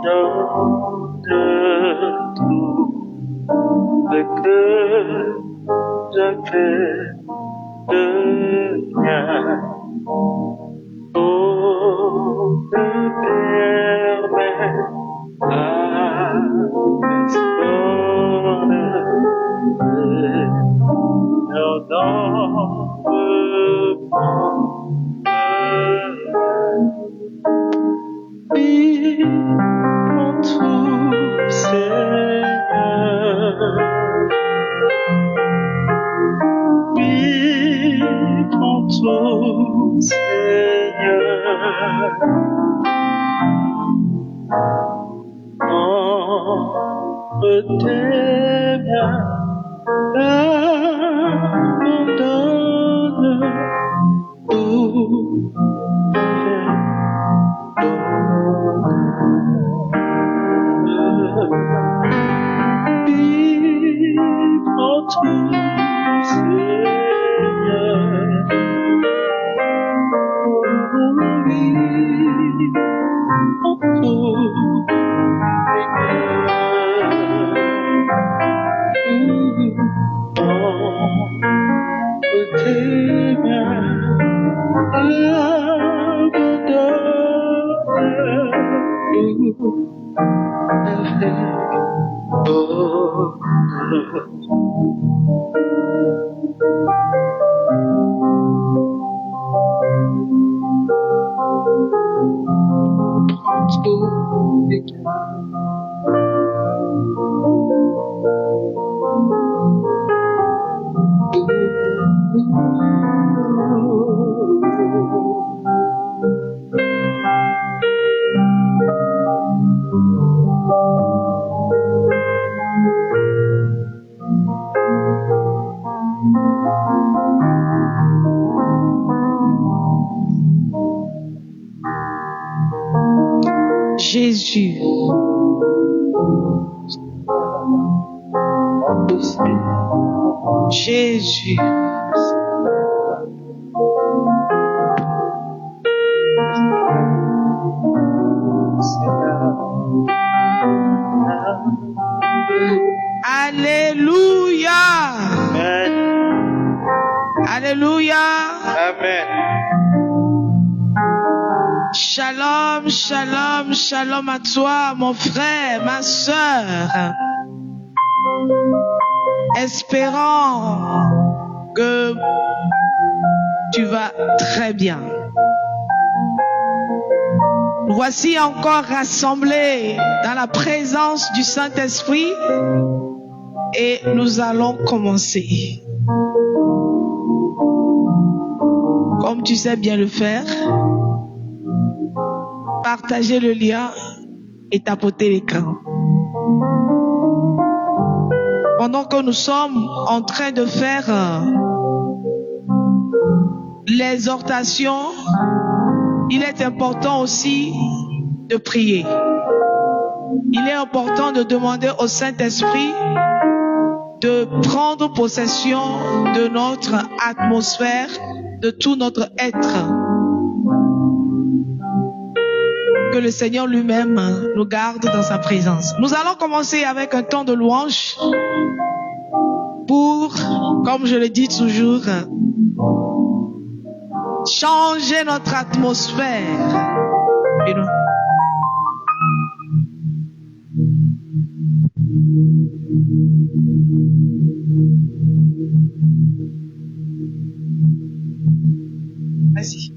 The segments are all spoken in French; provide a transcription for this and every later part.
de tout ce que je fais de bien. Oh, te permet à Jésus. Jésus. Alléluia. Amen. Alléluia. Amen. Shalom, shalom, shalom à toi, mon frère, ma sœur. Espérant que tu vas très bien. Nous voici encore rassemblés dans la présence du Saint-Esprit et nous allons commencer. Comme tu sais bien le faire, partagez le lien et tapotez l'écran. Pendant que nous sommes en train de faire l'exhortation, il est important aussi de prier. Il est important de demander au Saint-Esprit de prendre possession de notre atmosphère, de tout notre être. Que le Seigneur lui-même nous garde dans sa présence. Nous allons commencer avec un temps de louange pour, comme je le dis toujours, changer notre atmosphère. Vas-y.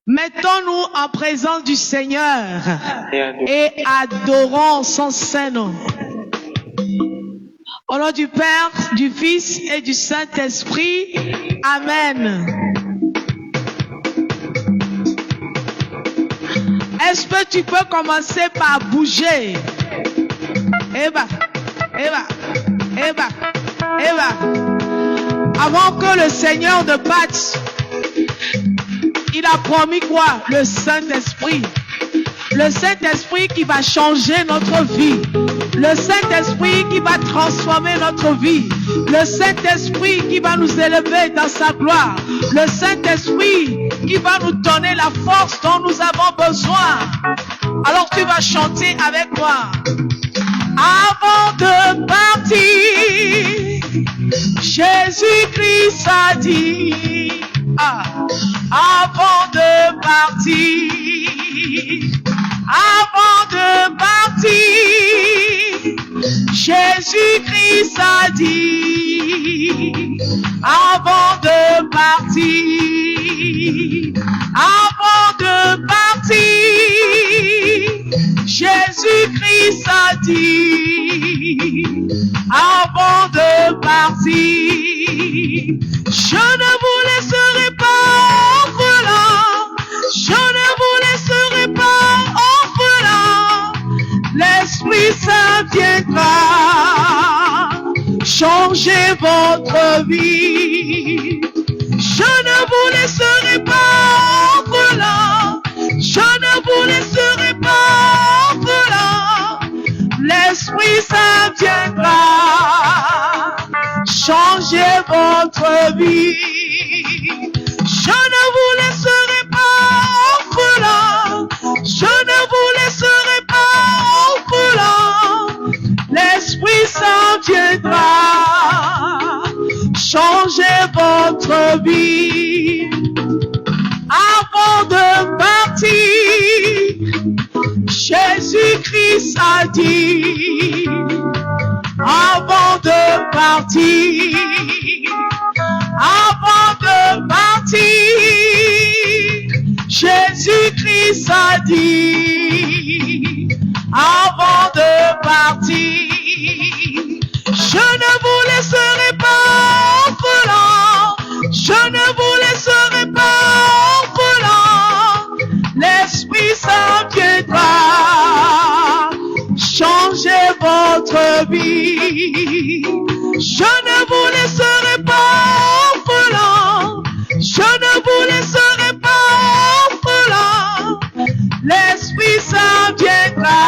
Mettons-nous en présence du Seigneur et adorons son Saint-Nom. Au nom du Père, du Fils et du Saint-Esprit. Amen. Est-ce que tu peux commencer par bouger? Avant que le Seigneur ne batte, il a promis quoi? Le Saint-Esprit. Le Saint-Esprit qui va changer notre vie. Le Saint-Esprit qui va transformer notre vie. Le Saint-Esprit qui va nous élever dans sa gloire. Le Saint-Esprit qui va nous donner la force dont nous avons besoin. Alors tu vas chanter avec moi. Avant de partir, Jésus-Christ a dit, avant de partir, Jésus-Christ a dit, avant de partir, Jésus-Christ a dit, avant de partir, je ne vous laisserai pas orphelin, je ne vous laisserai pas orphelin, l'Esprit Saint viendra changer votre vie. Je ne vous laisserai pas orphelin, je ne vous laisserai pas orphelin, l'Esprit Saint viendra changer votre vie. Je ne vous laisserai pas orphelin, je ne vous laisserai pas orphelin, l'Esprit Saint viendra changer votre vie. Avant de partir, Jésus-Christ a dit, avant de partir, Jésus-Christ a dit, avant de partir, je ne vous laisserai pas orphelin, je ne vous laisserai pas orphelin, l'Esprit Saint viendra changer votre vie. Je ne vous laisserai pas orphelin, je ne vous laisserai pas orphelin, l'Esprit Saint viendra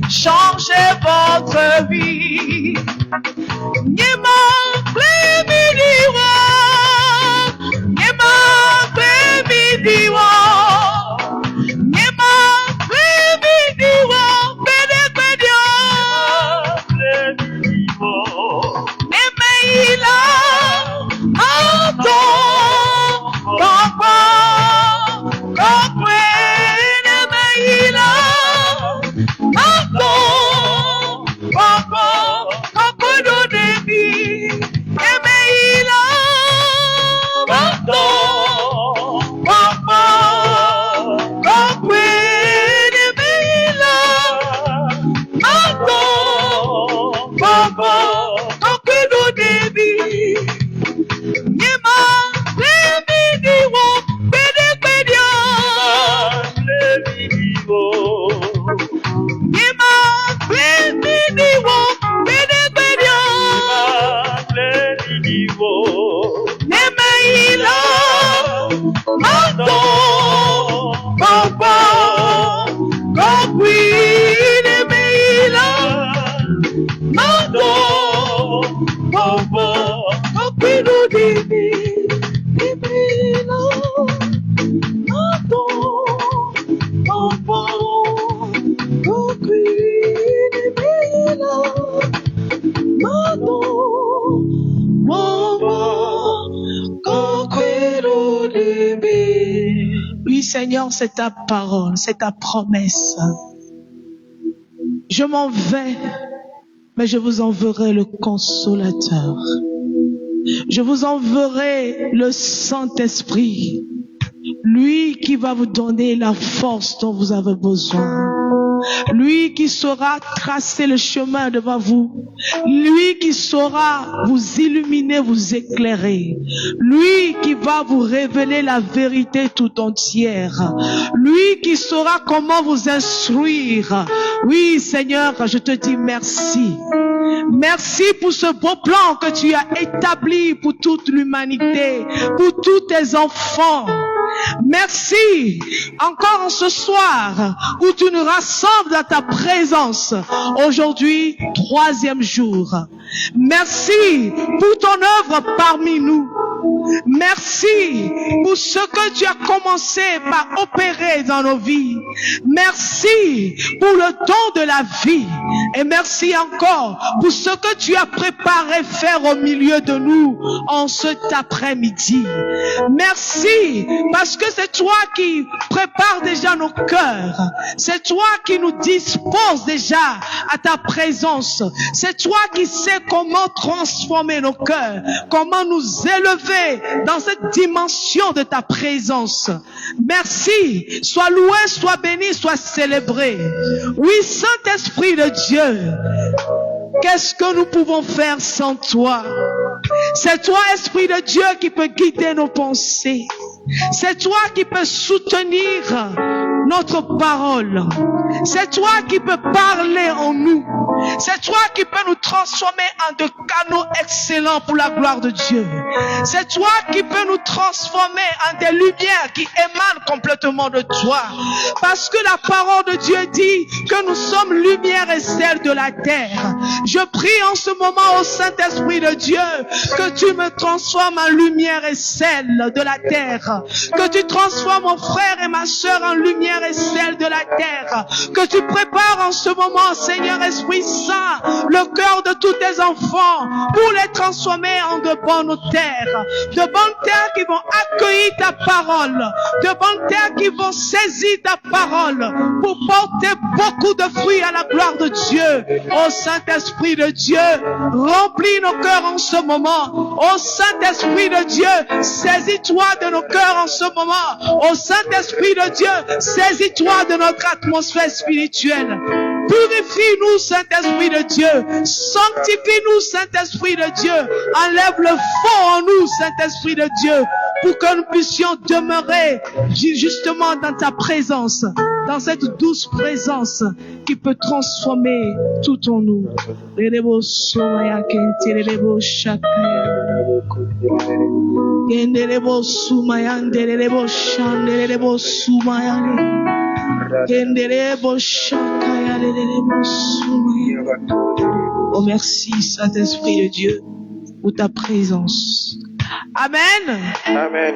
changer votre vie. Oui, Seigneur, c'est ta parole, c'est ta promesse. Je m'en vais, mais je vous enverrai le Consolateur. Je vous enverrai le Saint-Esprit, lui qui va vous donner la force dont vous avez besoin. Lui qui saura tracer le chemin devant vous. Lui qui saura vous illuminer, vous éclairer. Lui qui va vous révéler la vérité tout entière. Lui qui saura comment vous instruire. Oui, Seigneur, je te dis merci. Merci pour ce beau plan que tu as établi pour toute l'humanité, pour tous tes enfants. Merci encore en ce soir où tu nous rassembles dans ta présence. Aujourd'hui, 3e jour. Merci pour ton œuvre parmi nous. Merci pour ce que tu as commencé par opérer dans nos vies. Merci pour le don de la vie. Et merci encore pour ce que tu as préparé faire au milieu de nous en cet après-midi. Merci parce que c'est toi qui prépares déjà nos cœurs. C'est toi qui nous disposes déjà à ta présence. C'est toi qui sais comment transformer nos cœurs, comment nous élever dans cette dimension de ta présence. Merci. Sois loué, sois béni, sois célébré. Oui, Saint-Esprit de Dieu, qu'est-ce que nous pouvons faire sans toi? C'est toi, Esprit de Dieu, qui peut guider nos pensées. C'est toi qui peux soutenir notre parole. C'est toi qui peux parler en nous. C'est toi qui peux nous transformer en de canaux excellents pour la gloire de Dieu. C'est toi qui peux nous transformer en des lumières qui émanent complètement de toi. Parce que la parole de Dieu dit que nous sommes lumière et sel de la terre. Je prie en ce moment au Saint-Esprit de Dieu que tu me transformes en lumière et sel de la terre. Que tu transformes mon frère et ma sœur en lumière et sel de la terre. Que tu prépares en ce moment, Seigneur Esprit Saint, le cœur de tous tes enfants pour les transformer en de bonnes terres. De bonnes terres qui vont accueillir ta parole. De bonnes terres qui vont saisir ta parole pour porter beaucoup de fruits à la gloire de Dieu. Ô Saint-Esprit de Dieu, remplis nos cœurs en ce moment. Ô Saint-Esprit de Dieu, saisis-toi de nos cœurs en ce moment. Ô Saint-Esprit de Dieu, saisis-toi de notre atmosphère spirituelle. Purifie-nous, Saint-Esprit de Dieu. Sanctifie-nous, Saint-Esprit de Dieu. Enlève le faux en nous, Saint-Esprit de Dieu, pour que nous puissions demeurer justement dans ta présence, dans cette douce présence qui peut transformer tout en nous. Oh merci Saint-Esprit de Dieu pour ta présence. Amen. Amen.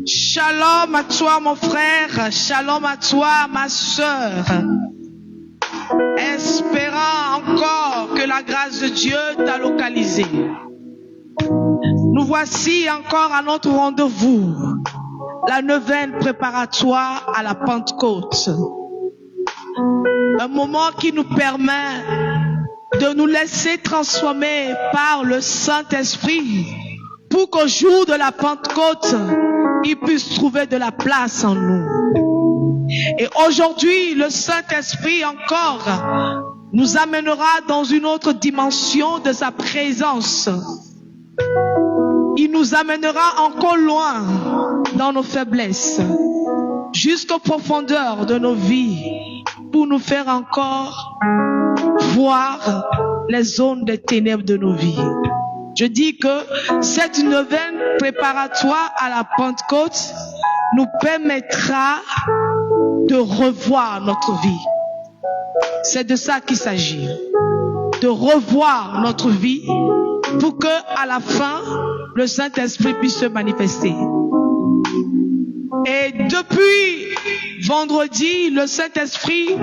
Shalom à toi mon frère, shalom à toi ma sœur. Espérant encore que la grâce de Dieu t'a localisé. Nous voici encore à notre rendez-vous, la neuvaine préparatoire à la Pentecôte. Un moment qui nous permet de nous laisser transformer par le Saint-Esprit pour qu'au jour de la Pentecôte, il puisse trouver de la place en nous. Et aujourd'hui, le Saint-Esprit encore nous amènera dans une autre dimension de sa présence. Il nous amènera encore loin dans nos faiblesses, jusqu'aux profondeurs de nos vies, pour nous faire encore voir les zones des ténèbres de nos vies. Je dis que cette neuvaine préparatoire à la Pentecôte nous permettra de revoir notre vie. C'est de ça qu'il s'agit. De revoir notre vie pour que, à la fin, le Saint-Esprit puisse se manifester. Et depuis vendredi, le Saint-Esprit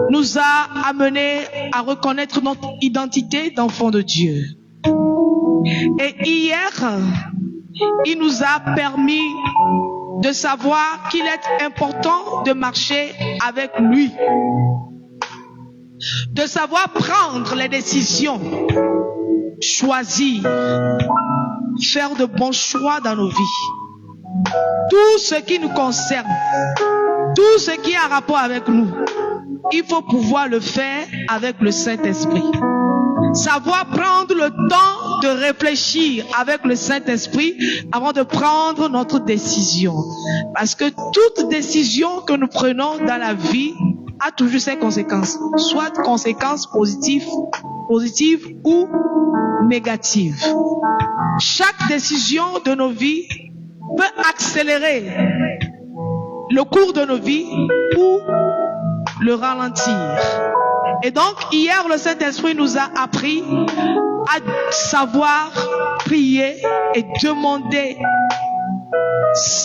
nous a amenés à reconnaître notre identité d'enfant de Dieu. Et hier, il nous a permis de savoir qu'il est important de marcher avec lui, de savoir prendre les décisions, choisir, faire de bons choix dans nos vies. Tout ce qui nous concerne, tout ce qui a rapport avec nous, il faut pouvoir le faire avec le Saint-Esprit. Savoir prendre le temps de réfléchir avec le Saint-Esprit avant de prendre notre décision. Parce que toute décision que nous prenons dans la vie a toujours ses conséquences, soit conséquences positives ou négatives. Chaque décision de nos vies peut accélérer le cours de nos vies ou le ralentir. Et donc, hier, le Saint-Esprit nous a appris à savoir prier et demander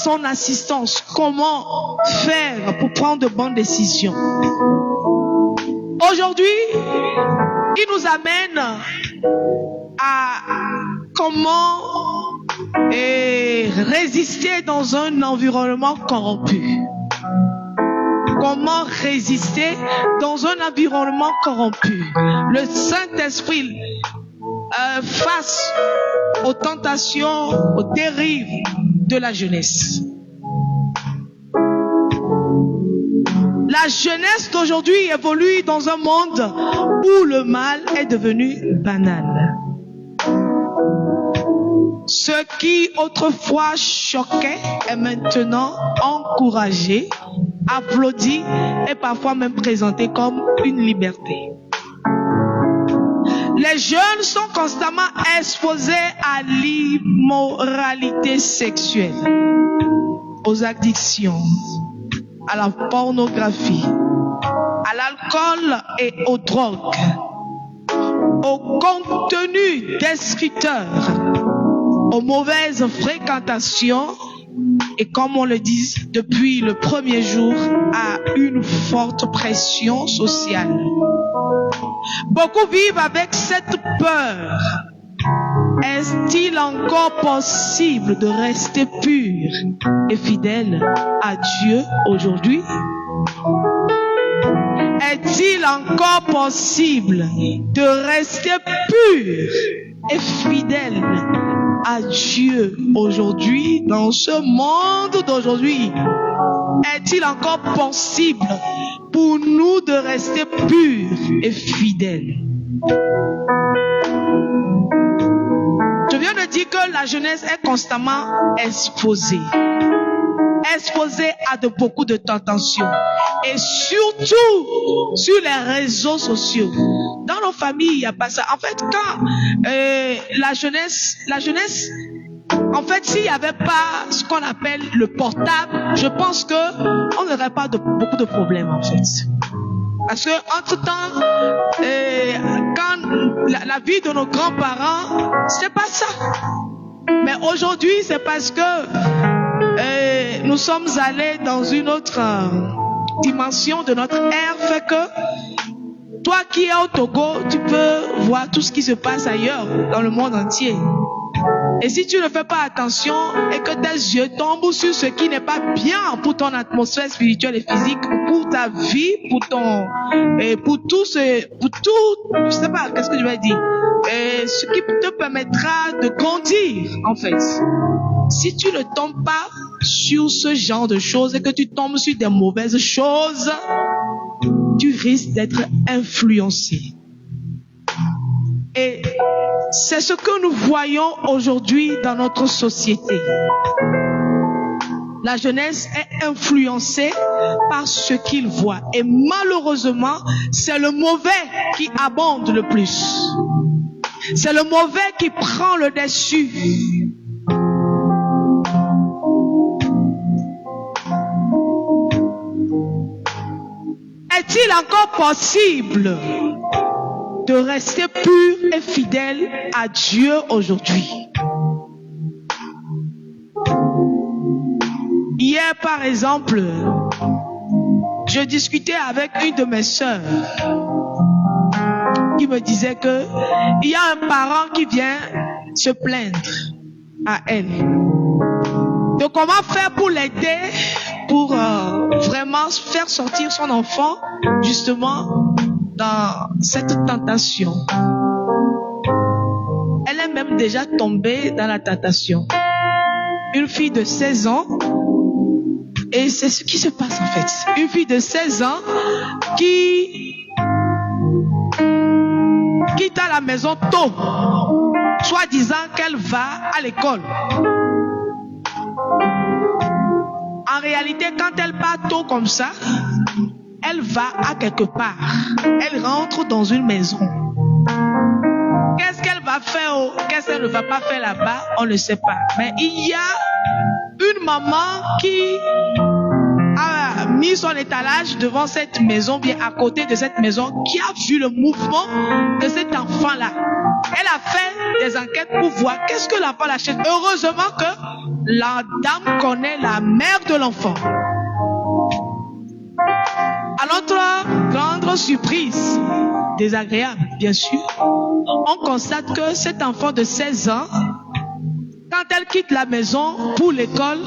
son assistance. Comment faire pour prendre de bonnes décisions. Aujourd'hui, il nous amène à comment résister dans un environnement corrompu. Comment résister dans un environnement corrompu. Le Saint-Esprit face aux tentations, aux dérives de la jeunesse. La jeunesse d'aujourd'hui évolue dans un monde où le mal est devenu banal. Ce qui autrefois choquait est maintenant encouragé, applaudi et parfois même présenté comme une liberté. Les jeunes sont constamment exposés à l'immoralité sexuelle, aux addictions, à la pornographie, à l'alcool et aux drogues, au contenu destructeur, aux mauvaises fréquentations et, comme on le dit depuis le premier jour, à une forte pression sociale. Beaucoup vivent avec cette peur. Est-il encore possible de rester pur et fidèle à Dieu aujourd'hui? Est-il encore possible de rester pur et fidèle à Dieu aujourd'hui, dans ce monde d'aujourd'hui? Est-il encore possible pour nous de rester purs et fidèles? Je viens de dire que la jeunesse est constamment exposée à beaucoup de tentations, et surtout sur les réseaux sociaux. Dans nos familles, il n'y a pas ça. En fait, quand la jeunesse, en fait, s'il n'y avait pas ce qu'on appelle le portable, je pense que on n'aurait pas beaucoup de problèmes, en fait. Parce que entre-temps, quand la vie de nos grands-parents, c'est pas ça. Mais aujourd'hui, c'est parce que nous sommes allés dans une autre dimension de notre ère, fait que toi qui es au Togo, tu peux voir tout ce qui se passe ailleurs, dans le monde entier. Et si tu ne fais pas attention et que tes yeux tombent sur ce qui n'est pas bien pour ton atmosphère spirituelle et physique, pour ta vie, pour tout, je sais pas, qu'est-ce que je vais dire, ce qui te permettra de grandir, en fait. Si tu ne tombes pas sur ce genre de choses et que tu tombes sur des mauvaises choses, tu risques d'être influencé. Et c'est ce que nous voyons aujourd'hui dans notre société. La jeunesse est influencée par ce qu'il voit. Et malheureusement, c'est le mauvais qui abonde le plus. C'est le mauvais qui prend le dessus. Est-il encore possible de rester pur et fidèle à Dieu aujourd'hui? Hier, par exemple, je discutais avec une de mes sœurs qui me disait que il y a un parent qui vient se plaindre à elle. De comment faire pour l'aider, pour vraiment faire sortir son enfant justement dans cette tentation. Elle est même déjà tombée dans la tentation. Une fille de 16 ans, et c'est ce qui se passe en fait. Une fille de 16 ans qui quitte à la maison tôt, soi-disant qu'elle va à l'école. En réalité, quand elle part tôt comme ça, elle va à quelque part. Elle rentre dans une maison. Qu'est-ce qu'elle va faire ou qu'est-ce qu'elle ne va pas faire là-bas, on ne sait pas. Mais il y a une maman qui a mis son étalage devant cette maison, bien à côté de cette maison, qui a vu le mouvement de cet enfant-là. Elle a fait des enquêtes pour voir qu'est-ce que l'enfant l'achète. Heureusement que la dame connaît la mère de l'enfant. À notre grande surprise, désagréable bien sûr, on constate que cet enfant de 16 ans, quand elle quitte la maison pour l'école,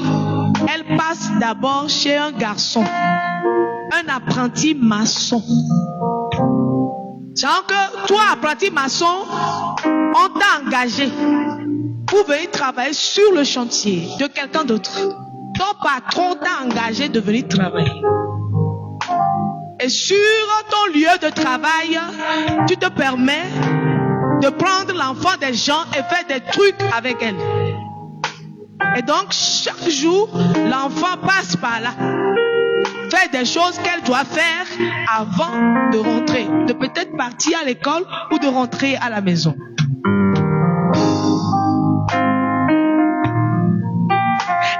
elle passe d'abord chez un garçon, un apprenti maçon. Genre que toi, apprenti maçon, on t'a engagé pour venir travailler sur le chantier de quelqu'un d'autre. Ton patron t'a engagé de venir travailler. Et sur ton lieu de travail, tu te permets de prendre l'enfant des gens et faire des trucs avec elle. Et donc, chaque jour, l'enfant passe par là. Fait des choses qu'elle doit faire avant de rentrer. De peut-être partir à l'école ou de rentrer à la maison.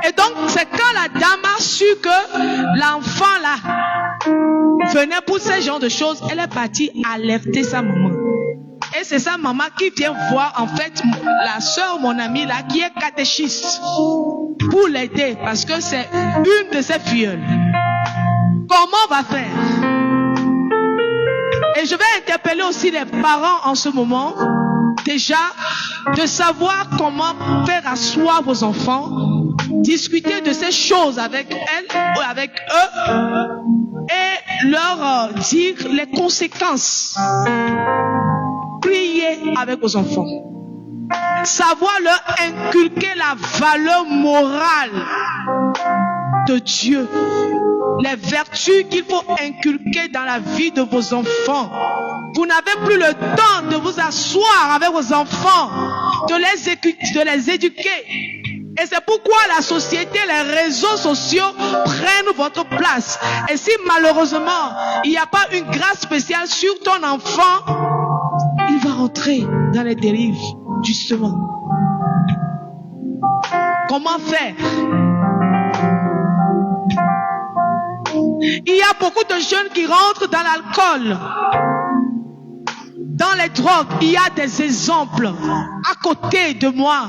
Et donc, c'est quand la dame a su que l'enfant là venait pour ce genre de choses, elle est partie alerter sa maman. Et c'est sa maman qui vient voir en fait la soeur, mon amie là, qui est catéchiste, pour l'aider parce que c'est une de ses filleules. Comment on va faire? Et je vais interpeller aussi les parents en ce moment, déjà, de savoir comment faire asseoir vos enfants, discuter de ces choses avec elles ou avec eux et leur dire les conséquences. Priez avec vos enfants. Savoir leur inculquer la valeur morale de Dieu. Les vertus qu'il faut inculquer dans la vie de vos enfants. Vous n'avez plus le temps de vous asseoir avec vos enfants, de les éduquer. Et c'est pourquoi la société, les réseaux sociaux prennent votre place. Et si malheureusement, il n'y a pas une grâce spéciale sur ton enfant, il va rentrer dans les dérives, justement. Comment faire? Il y a beaucoup de jeunes qui rentrent dans l'alcool, dans les drogues. Il y a des exemples à côté de moi,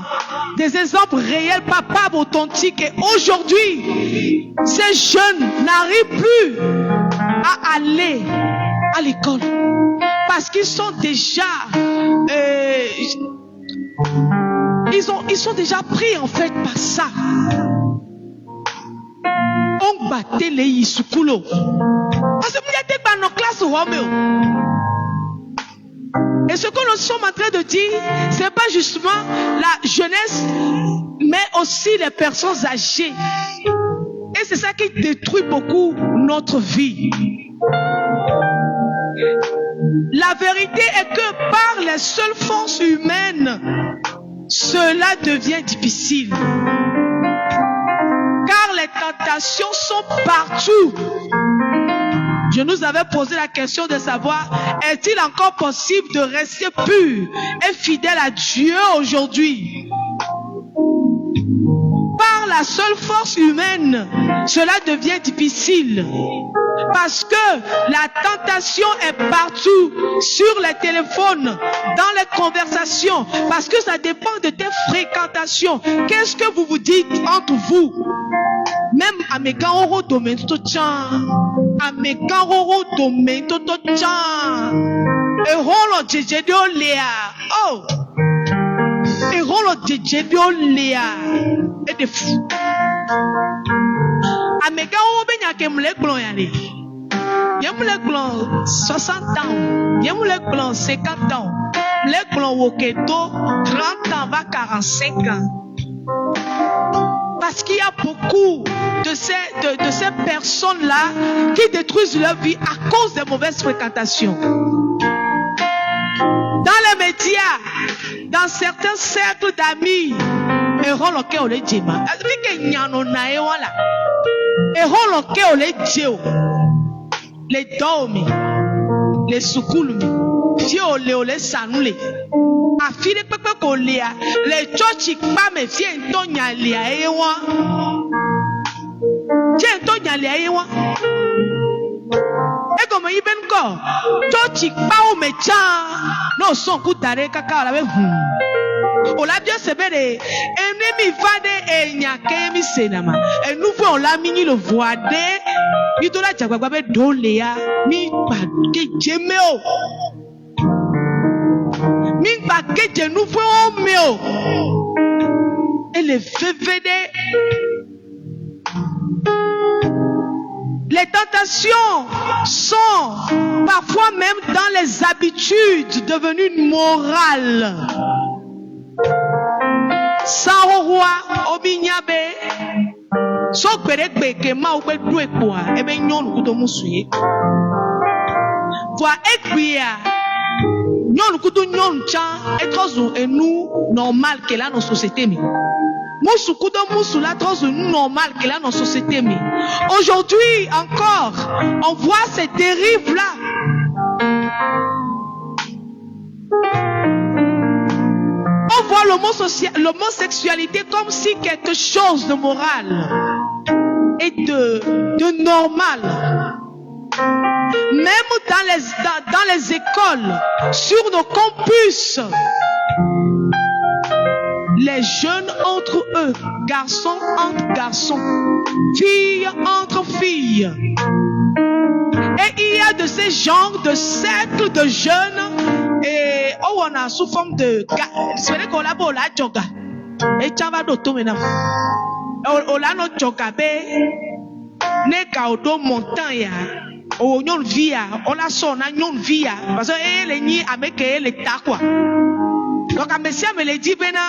des exemples réels, palpables, authentiques. Et aujourd'hui, ces jeunes n'arrivent plus à aller à l'école parce qu'ils sont déjà ils sont déjà pris en fait par ça. On battait les Isukulo. Parce que vous n'êtes pas dans nos classes Roméo. Et ce que nous sommes en train de dire, c'est pas justement la jeunesse, mais aussi les personnes âgées. Et c'est ça qui détruit beaucoup notre vie. La vérité est que par les seules forces humaines, cela devient difficile. Car les tentations sont partout. Je nous avais posé la question de savoir, est-il encore possible de rester pur et fidèle à Dieu aujourd'hui? Par la seule force humaine, cela devient difficile. Parce que la tentation est partout, sur les téléphones, dans les conversations. Parce que ça dépend de tes fréquentations. Qu'est-ce que vous vous dites entre vous? Même à mes gars, domaine tout à mes gars, domaine tout et rolo jejedio léa. Oh! Et rolo jejedio léa. Et des fous. À mes gars, on que me les blancs yali. Bien me blancs 60 ans, bien me blancs 50 ans, les blancs woketo 30 ans va 45 ans. Parce qu'il y a beaucoup de ces personnes-là qui détruisent leur vie à cause des mauvaises fréquentations. Dans les médias, dans certains cercles d'amis, et roloke ole djema. Azbike nyano na e wala. Et roloke ole djeo. les domi, les soukoulmi, fie ole sanule. Afile pepe kolea, les chochi pa me fie ntonya lia ewa. Fie ntonya lia ewa. Et comme il vient encore, chochi pa o me cha, no son kutare kaka la be. Ola bien se bere, ennemi vade e nyake mi senama. Et nous voyons la mini le voide. Mi tola chakwa be dolea, mi pa ke jemeo. Mi pa ke je nous voyons meo. Et les VVD. Les tentations sont parfois même dans les habitudes devenues une morale. Sans roi, obinyabe, so perekbe ke ma oube dwe kwa, ebe nyon kudo musuye. Voa ekbia, nyon kudo nyon chan, etrozo et nous normal que là nos sociétés mi. Moussou kudo moussou la trozo normal que là nos sociétés mi. Aujourd'hui encore, on voit ces dérives là. On voit l'homosexualité comme si quelque chose de moral et de normal. Même dans les écoles, sur nos campus, les jeunes entre eux, garçons entre garçons, filles entre filles. Et il y a de ces genres de cercles de jeunes et on a sous forme de c'est vrai qu'on a beau la joga et chava d'auto maintenant on a no joga be ne ka odo montagne o nyon via on la son na nyon via parce que les ni ameke les ta quoi donc à monsieur me le dit bena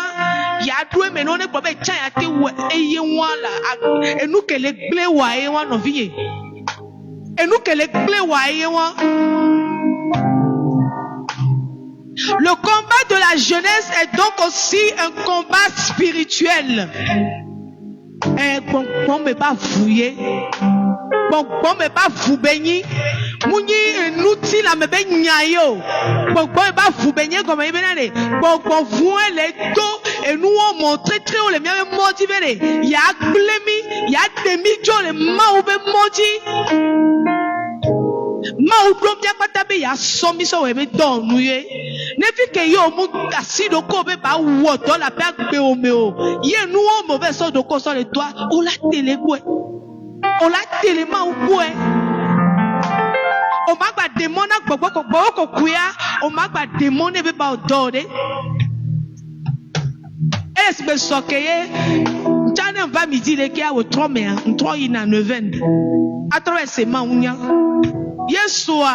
ya doué mais non ne peut pas cha ya te e ye wala et nous que les blé wa e wa no vie et nous que les blé wa e wa. Le combat de la jeunesse est donc aussi un combat spirituel. Bon, mais pas fouiller. Bon, mais pas fou béni. Mouni, nous, si la me baignayo. Bon, mais pas fou béni comme il venait. Bon, vous, les dos, et nous, on montre très haut les miens motivés. Il y a glémi, il y a des millions de mauvais motivés. Ma udom dia patabe ya somi so we be don nuye ne fi ke yo mu asido ko be ba wo do la ba gbe ome o ye nu o mo be so do ko so le toi o la tele ma u bue o ma gba demon na gbogbo ko kuya o ma gba demon e be ba o do de es be so keye jana va midi le ke a wo tro me a tro yi na 9 a tro e se ma unya Yesua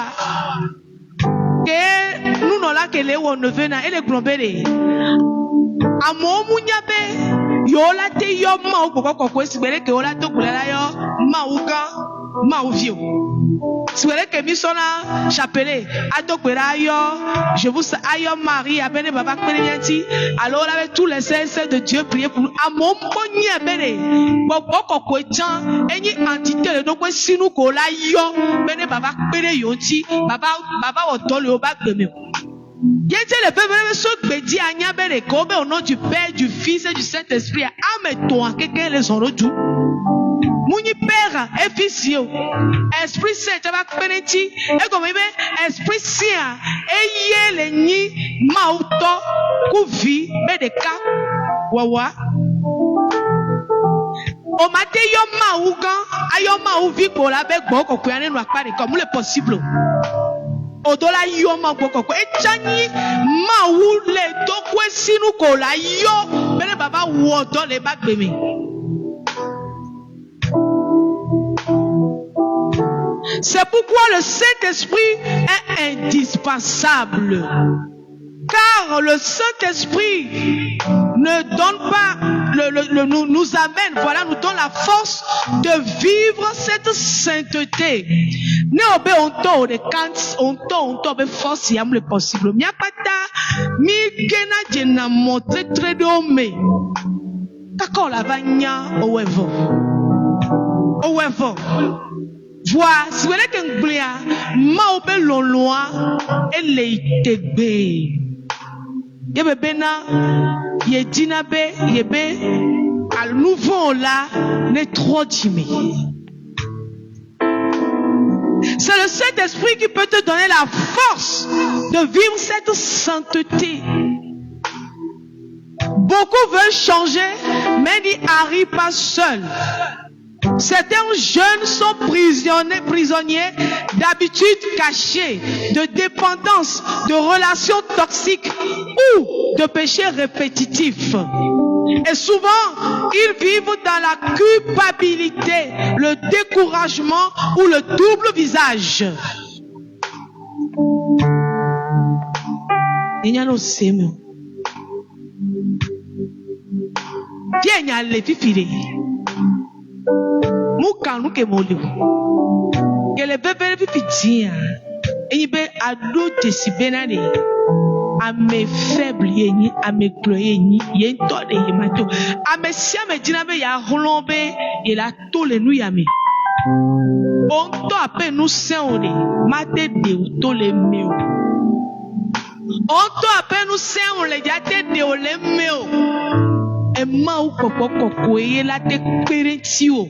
que nous n'avons là que les wonevena et les globés. Amo munyabe yola te yo ma ukoko kokwe sibere ke yola to kulela yo ma uga ma uvio. Sibere ke misona chapelet adokwera yo je vous ayo Marie abene baba kwenyanti alors avec tous les saints de Dieu priez pour amo mponya bene boko kokwe chan enyi entité le dokwe sinu ko la yo bene baba kwere yonti baba odole o ba gbeme. Yété le peuple se bédit à Nyabere Kobe au nom du Père, du Fils et du Saint-Esprit. Amène-toi, quelqu'un les en tout. Mouni Père et Fils, Esprit Saint, tu vas pénétrer. Et comme il est Esprit Saint, et yé les ni mauto, kouvi, bedeka, wawa. O matin yo maougan, ayo maouvi pour la bec boko, kouyané noir pas comme le possible. Odola yo ma bokoko e chani ma wu le dokwe sinu ko la yo bele baba wo do le bagbemi. C'est pourquoi le Saint-Esprit est indispensable. Car le Saint-Esprit ne donne pas, nous amène, voilà, nous donne la force de vivre cette sainteté. Ne obé on de quand on be force yam le possible. Mia pata mi gena jena montre très dome. Kako la vanya owevo. Vois, si vous voulez que vous voulez, ma obe loin et les tegbe. Yebe bena, ye dinabe, yebe, à nouveau là, n'est trop timé. C'est le Saint-Esprit qui peut te donner la force de vivre cette sainteté. Beaucoup veulent changer, mais n'y arrivent pas seuls. Certains jeunes sont prisonniers d'habitudes cachées, de dépendance, de relations toxiques ou de péchés répétitifs. Et souvent, ils vivent dans la culpabilité, le découragement ou le double visage. Viens les fifile. Moukan nous que molé. Que les bébés fifitia. Et be ado tesibenane. À mes faibles yeni, à mes cloyeni, yen tode yemato. À mes siame dinabe ya rolombe et la tole nous yame. On to appelle nous saint-on mate de tole meo. On to appelle nous saint-on les jate de ole meo. Et ma ou koko et la te péretio.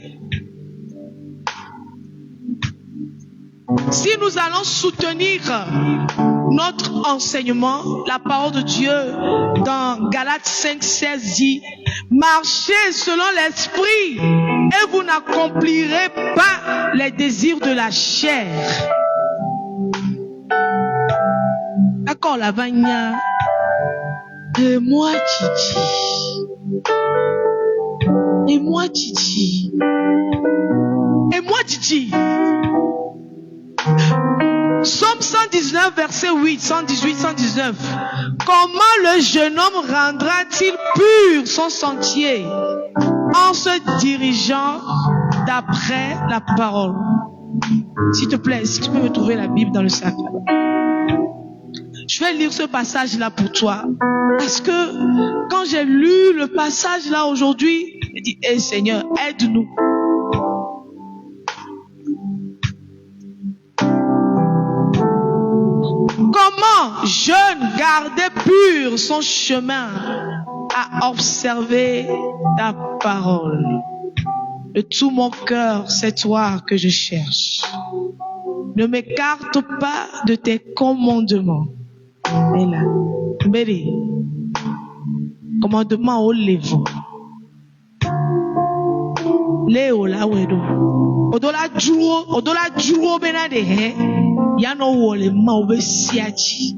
Si nous allons soutenir notre enseignement, la parole de Dieu dans Galates 5:16 dit, marchez selon l'esprit et vous n'accomplirez pas les désirs de la chair. D'accord, la vagna. Et moi, Titi. Et moi, Titi. Et moi, Titi. Psaume 119, verset 8, 118, 119. Comment le jeune homme rendra-t-il pur son sentier en se dirigeant d'après la parole? S'il te plaît, si tu peux me trouver la Bible dans le sac. Je vais lire ce passage-là pour toi. Parce que quand j'ai lu le passage-là aujourd'hui, j'ai dit, hey Seigneur, aide-nous. Comment jeune garder pur son chemin à observer ta parole. De tout mon cœur, c'est toi que je cherche. Ne m'écarte pas de tes commandements. Et là, Béli, commandement au lévon. Léo la wedo. Odola juro benade he. Yano wole ma obesiachi.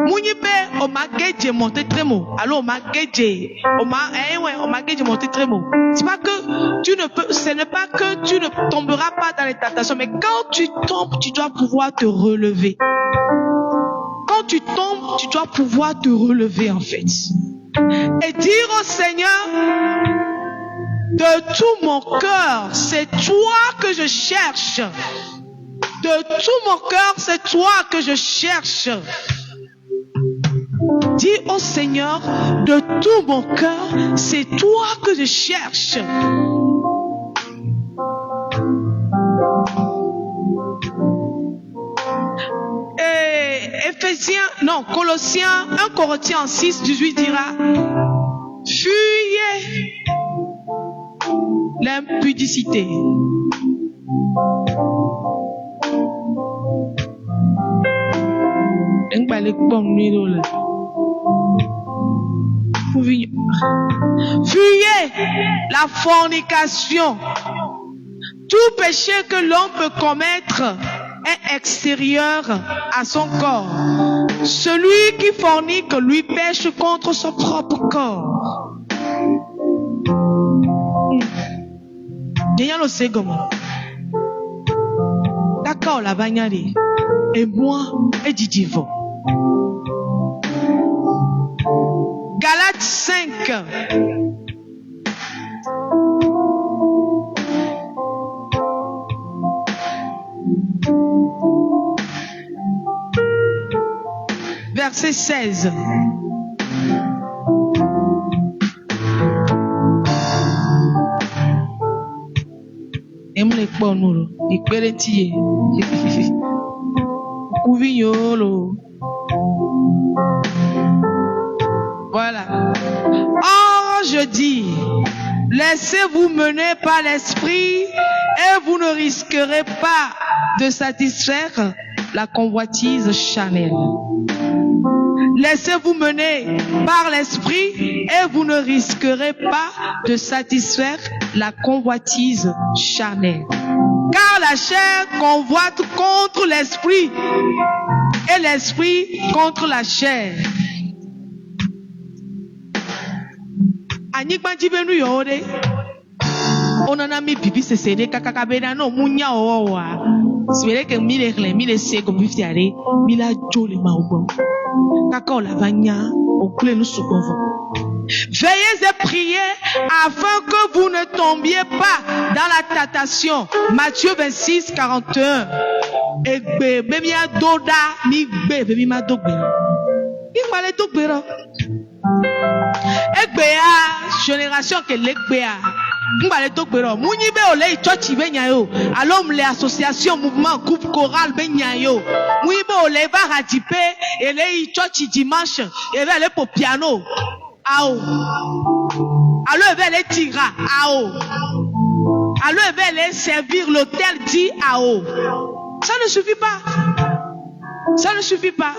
Mounibe o mageje monte tremo. Alors o mageje o mageje monte tremo. C'est pas que tu ne peux, ce n'est pas que tu ne tomberas pas dans les tentations, mais quand tu tombes, tu dois pouvoir te relever. Quand tu tombes, tu dois pouvoir te relever en fait. Et dire au Seigneur, de tout mon cœur, c'est toi que je cherche. De tout mon cœur, c'est toi que je cherche. Dis au Seigneur, de tout mon cœur, c'est toi que je cherche. Colossiens 1 Corinthiens 6, 18 dira, fuyez l'impudicité. Fuyez la fornication. Tout péché que l'homme peut commettre est extérieur à son corps. Celui qui fornique lui pêche contre son propre corps. D'accord, la bagnade. Et moi, et Didivo. Galates 5. Verset 16. bonolo, ikperenti. Ouvignolo. Voilà. Or, je dis, laissez-vous mener par l'esprit et vous ne risquerez pas de satisfaire la convoitise charnelle. Laissez-vous mener par l'esprit et vous ne risquerez pas de satisfaire la convoitise charnelle. Car la chair convoite contre l'esprit et l'esprit contre la chair. Anikba jibenu yode. Onana mi bibi sesede kakakabena no munya owa. Sibere ke mile se ko bifiare mila jole maobo. Kaka la vanya au clé nous soukovo. Veillez et priez afin que vous ne tombiez pas dans la tentation. Matthieu 26, 41. Egbe bemia doda mi gbe bemi ma dogbe. Ikpale dogbe ro. Egbea génération que l'egbea mbale tokbero munyi be ole church be nyayo alom les associations mouvement groupe choral be nyayo munyi be ole va radipe ele church dimanche et va aller pour piano ao alors il va aller tira ao alors il va aller servir l'hôtel dit ao. Ça ne suffit pas, ça ne suffit pas.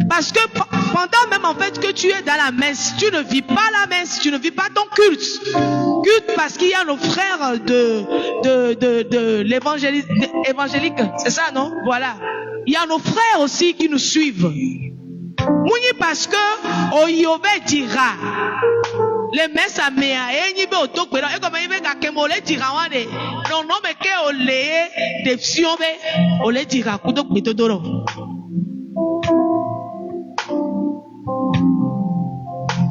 Parce que pendant même en fait que tu es dans la messe, tu ne vis pas la messe, tu ne vis pas ton culte. Culte parce qu'il y a nos frères de l'évangélique, c'est ça non? Voilà. Il y a nos frères aussi qui nous suivent. Mouni parce que Oyobe dira les messes à mea et n'y be otokbero et comme il veut kakemole dira wane non non mais que olé des siobe olé dira kutokbeto doro.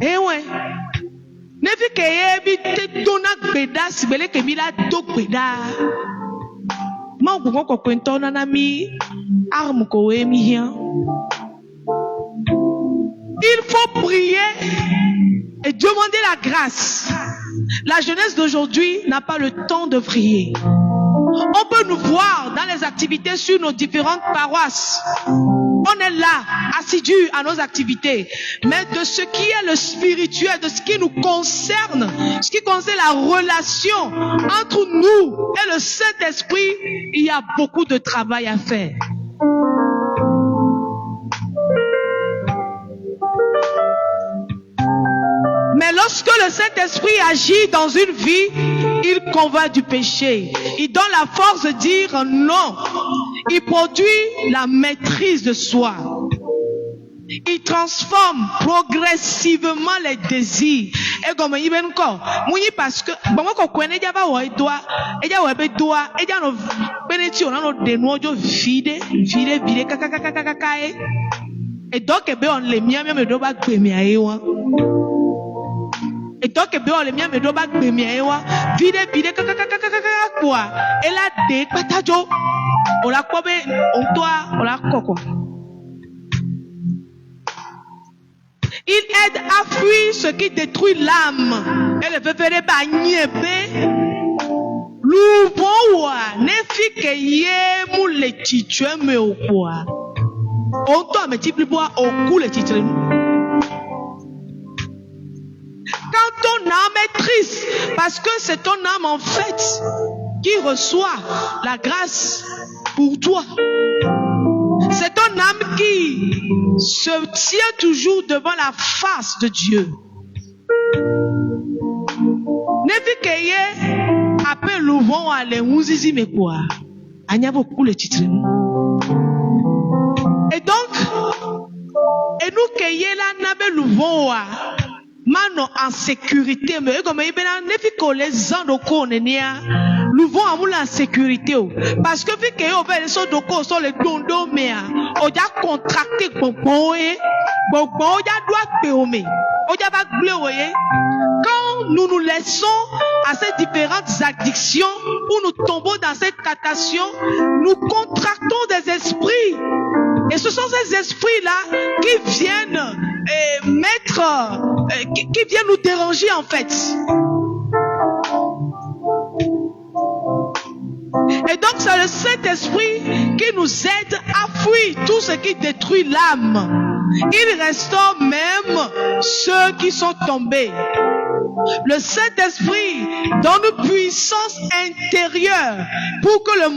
Eh ouais. Ne fi que yebi te dona gbeda sibele ke mi la do gbeda. Ma ogungo ko kwento na mi arme ko we mi hia. Il faut prier et demander la grâce. La jeunesse d'aujourd'hui n'a pas le temps de prier. On peut nous voir dans les activités sur nos différentes paroisses. On est là, assidus à nos activités. Mais de ce qui est le spirituel, de ce qui nous concerne, ce qui concerne la relation entre nous et le Saint-Esprit, il y a beaucoup de travail à faire. Mais lorsque le Saint-Esprit agit dans une vie, il convainc du péché. Il donne la force de dire non. Il produit la maîtrise de soi. Il transforme progressivement les désirs. Et comme il vient encore, parce que bon quand connaît déjà va ouais toi, et déjà ouais be toi, et déjà no bénédiction on a de nous vide kaka. Et donc eh ben on les mien même do ba gbemi ayewa. Et donc eh ben on les mien me do ba gbemi ayewa, vide kaka quoi. Et là de patajo, on la kobe on toi, on la koko. Il aide à fuir ce qui détruit l'âme. Elle veut faire des bagnébe. L'ouboua, ne fit que yé mou le titue me au bois. On doit me dire plus bois au cou le titre. Quand ton âme est triste, parce que c'est ton âme en fait qui reçoit la grâce pour toi. C'est ton âme qui se tient toujours devant la face de Dieu. Nevikeye appelle l'ouvron à l'enouzizi me quoi. Anya beaucoup le titre. Et donc, et nous keye la nabe l'ouvron à mano en sécurité mais comme il ne les gens de connaître nous vont avoir la sécurité parce que vu que on va les de co sont les dondo mais on a contracté bon on a doit payer on a pas bleu quand nous nous laissons à ces différentes addictions où nous tombons dans cette tentation nous contractons des esprits et ce sont ces esprits-là qui viennent qui viennent nous déranger en fait. Et donc c'est le Saint-Esprit qui nous aide à fuir tout ce qui détruit l'âme. Il restaure même ceux qui sont tombés. Le Saint-Esprit donne une puissance intérieure pour que le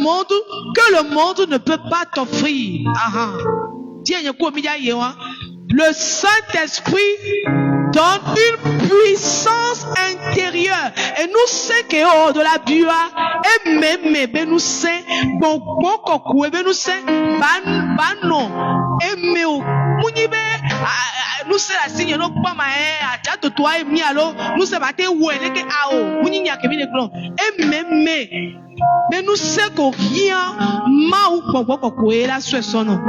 monde ne peut pas t'offrir. Le Saint-Esprit donne une puissance intérieure. Et nous savons que de la bua et même nous savons nous savons nous savons la signe no pas ma acha to toi et mi alo nous savons te wele ke ao munyinya ke bine glon et même mais nous savons que rien ma ou poko la sono.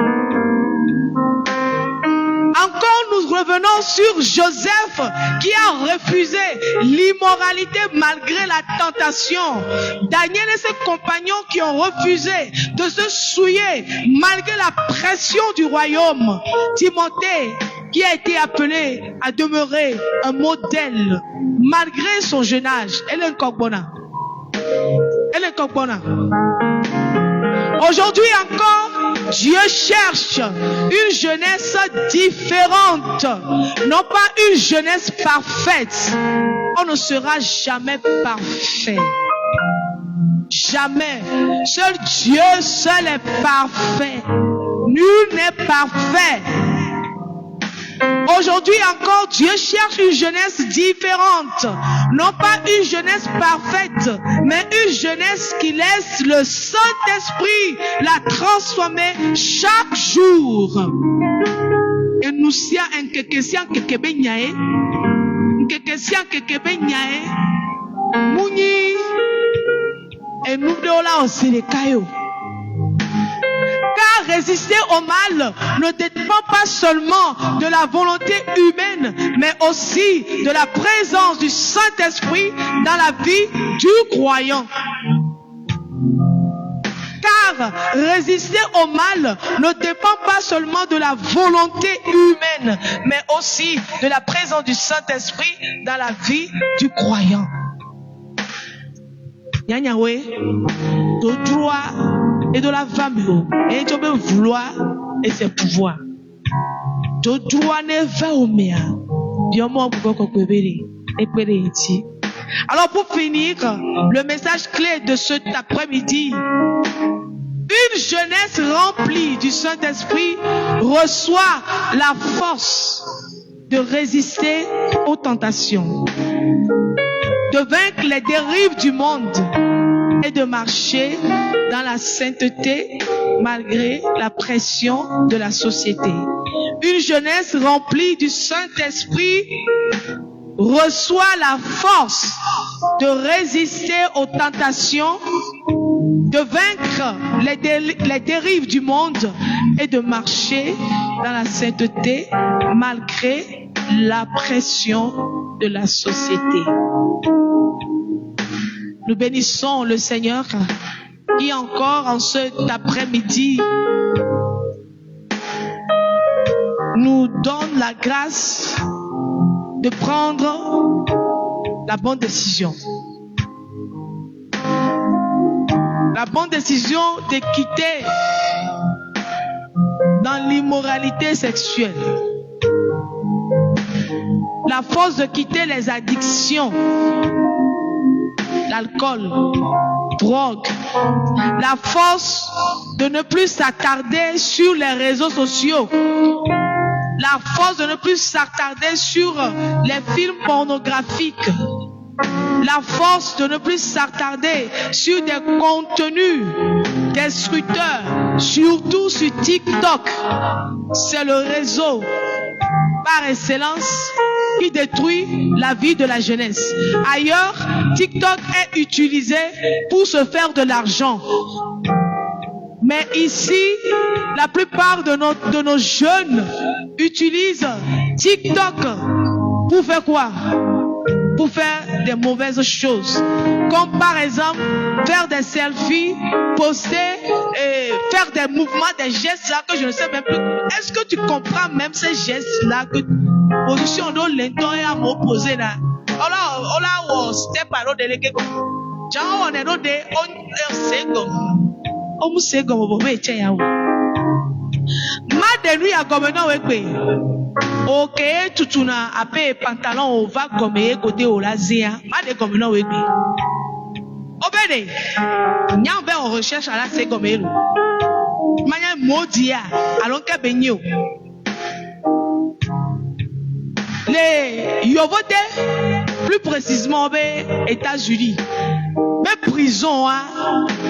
Encore nous revenons sur Joseph qui a refusé l'immoralité malgré la tentation. Daniel et ses compagnons qui ont refusé de se souiller malgré la pression du royaume. Timothée qui a été appelé à demeurer un modèle malgré son jeune âge. Elle est Kokbona. Aujourd'hui encore, Dieu cherche une jeunesse différente, non pas une jeunesse parfaite. On ne sera jamais parfait. Jamais. Seul Dieu seul est parfait. Nul n'est parfait. Aujourd'hui encore, Dieu cherche une jeunesse différente. Non pas une jeunesse parfaite, mais une jeunesse qui laisse le Saint-Esprit la transformer chaque jour. Et nous sommes en question que benyae, Mouni, et nous de là aussi les cailloux. Car résister au mal ne dépend pas seulement de la volonté humaine, mais aussi de la présence du Saint-Esprit dans la vie du croyant. Car résister au mal ne dépend pas seulement de la volonté humaine, mais aussi de la présence du Saint-Esprit dans la vie du croyant. Yanyawe, de droit et de la famille, et tu peux vouloir et ses pouvoirs. De droit ne va au mea, alors pour finir, le message clé de cet après-midi, une jeunesse remplie du Saint-Esprit reçoit la force de résister aux tentations, de vaincre les dérives du monde et de marcher dans la sainteté malgré la pression de la société. Une jeunesse remplie du Saint-Esprit reçoit la force de résister aux tentations, de vaincre les dérives du monde et de marcher dans la sainteté malgré la pression de la société. Nous bénissons le Seigneur qui encore en cet après-midi nous donne la grâce de prendre la bonne décision. La bonne décision de quitter dans l'immoralité sexuelle. La force de quitter les addictions, l'alcool, drogue. La force de ne plus s'attarder sur les réseaux sociaux. La force de ne plus s'attarder sur les films pornographiques. La force de ne plus s'attarder sur des contenus destructeurs, surtout sur TikTok. C'est le réseau par excellence qui détruit la vie de la jeunesse. Ailleurs, TikTok est utilisé pour se faire de l'argent. Mais ici, la plupart de nos jeunes utilisent TikTok pour faire quoi? Pour faire des mauvaises choses. Comme par exemple, faire des selfies, poster et faire des mouvements, des gestes là que je ne sais même plus. Est-ce que tu comprends même ces gestes là que position de l'entour est à m'opposer là? Step à l'autre. John on no day on Sego. Sego of a chair. Mad and we are going away. Okay, tutuna ape pantalon va comme côté au lazia. Mad comme no way. Obédé. Nyam ben on recherche à la Segomelo. Manya modia. Allons qu'à benyo. Les Yovote, plus précisément, États-Unis. Mais prison,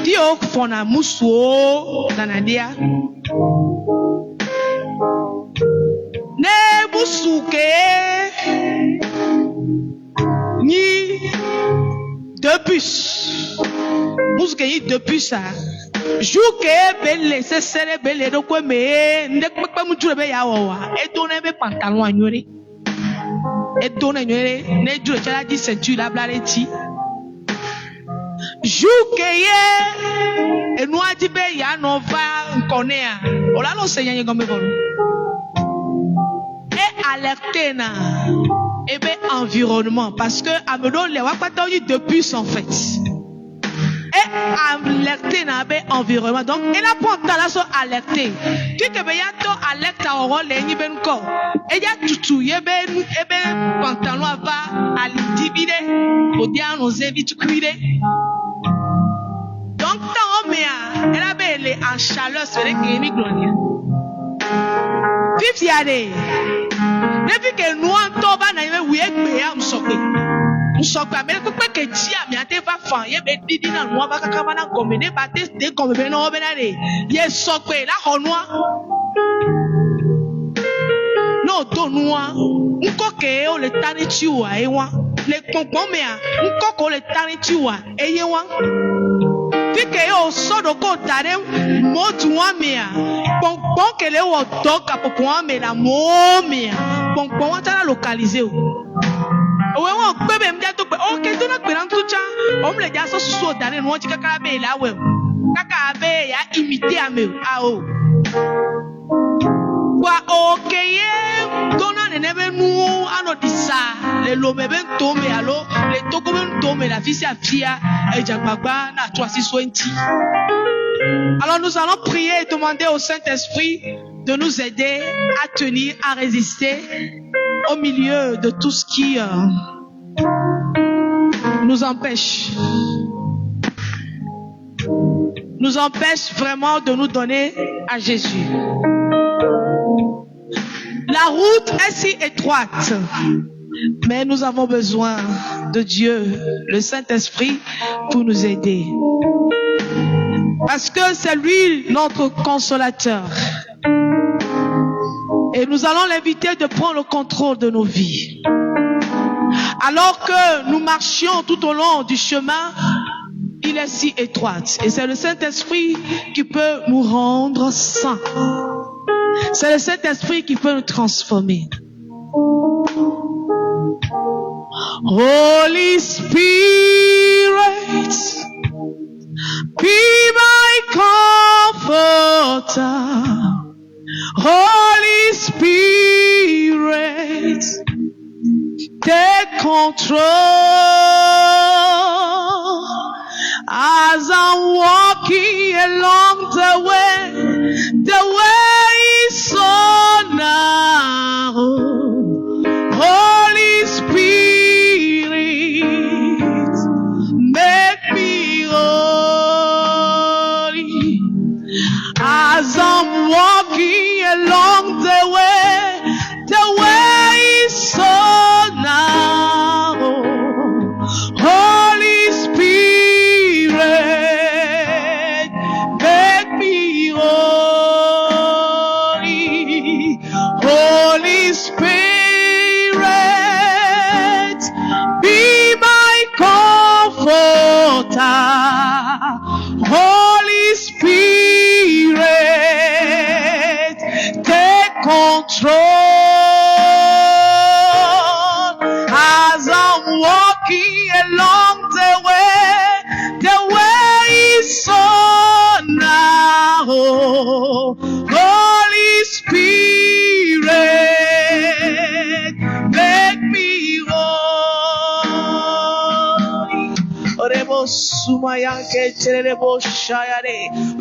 qui font un mousseau dans la dia. Ne moussouke, ni deux puces. Moussouke, ni deux puces. Jouke, belle, c'est serré, belle, donc, mais, ne pas mouture, et donner mes pantalons à ignorer. Et donner ne Dieu la dit ceinture la blareti joukeye et nous a dit be ya no va connaît on la no seigneur comme bon et alerter na et ben environnement parce que amedo le wa pata de plus en fait et alerter na be environnement donc et la porte là so alerter qui que be ya to alerte a oro le ni ben ko et ya tutu ye be pantalon va à l'intimider pour dire nos invités cuire donc tant mais elle a belle en chaleur sur les grémis gloria vive yade depuis que nous en toba na yeme oui egbe am sokwe nsokwa mais ko que dia mi ate va fan ye be didi na no ba kaka na komene ba te comme be no be na de ye sokwe la honwa no to noa nkoke o le tani chiwa ewa le pompon mea nkoko le tani chiwa eyewa fike yo sodo ko tare motu wa mea pompon ke le wo toka pompon me la mo mea pompon wa tala localiser o we won gbebe mde to pe o ke to na pe ran tucha o mle ja so susu tare no ti kaka be la we kaka be ya imiter ame a o wa okeye dona nenebe nu anodisa le lomebe ntome alo le tokobe ntome la fille afia e jagbagba na 320. Alors nous allons prier et demander au Saint-Esprit de nous aider à tenir, à résister au milieu de tout ce qui nous empêche vraiment de nous donner à Jésus. La route est si étroite, mais nous avons besoin de Dieu, le Saint-Esprit, pour nous aider. Parce que c'est lui notre consolateur. Et nous allons l'inviter de prendre le contrôle de nos vies. Alors que nous marchions tout au long du chemin, il est si étroit. Et c'est le Saint-Esprit qui peut nous rendre saints. C'est le Saint-Esprit qui peut nous transformer. Holy Spirit, be my comforter. Holy Spirit, take control as I'm walking along the way. The way is so narrow. Holy Spirit, make me holy as I'm walking along the way. The way is so narrow. Holy Spirit, make me holy. Holy Spirit, be my comforter. Holy Spirit, take control as I'm walking along the way. The way is so narrow. Holy Spirit, make me holy. Oremo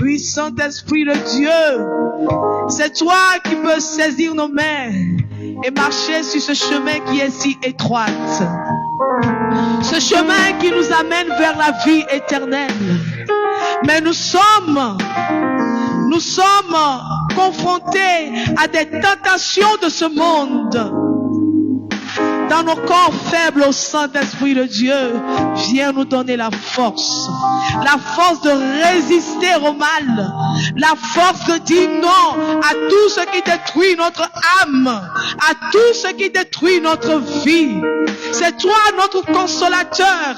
Oui, Saint-Esprit de Dieu, c'est toi qui peux saisir nos mains et marcher sur ce chemin qui est si étroit. Ce chemin qui nous amène vers la vie éternelle. Mais nous sommes confrontés à des tentations de ce monde. Dans nos corps faibles, au Saint-Esprit de Dieu, viens nous donner la force de résister au mal, la force de dire non à tout ce qui détruit notre âme, à tout ce qui détruit notre vie. C'est toi notre consolateur,